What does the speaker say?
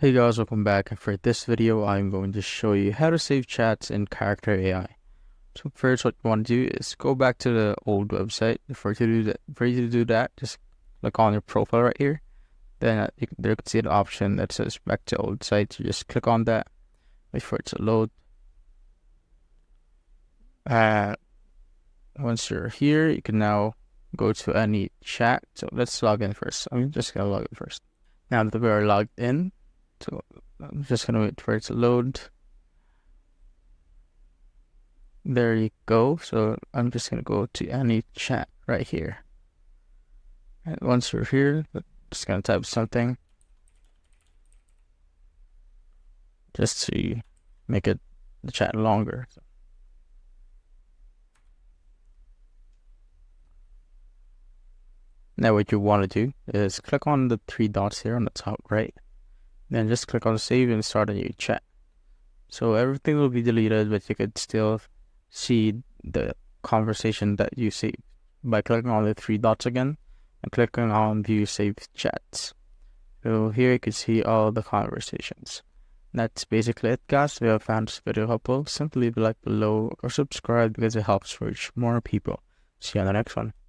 Hey guys, welcome back. And for this video, I'm going to show you how to save chats in Character.AI. So first, what you want to do is go back to the old website. For you to do that, just click on your profile right here. Then there you can see the option that says back to old site. You just click on that. Wait for it to load. Once you're here, you can now go to any chat. So let's log in first. I'm just gonna log in first. Now that we are logged in, so I'm just gonna wait for it to load. There you go. So I'm just gonna go to any chat right here. And once you're here, just gonna type something just to make the chat longer. Now what you want to do is click on the three dots here on the top right. Then just click on save and start a new chat. So everything will be deleted, but you could still see the conversation that you saved by clicking on the three dots again and clicking on view saved chats. So here you can see all the conversations. That's basically it, guys. If you have found this video helpful, simply leave a like below or subscribe because it helps reach more people. See you on the next one.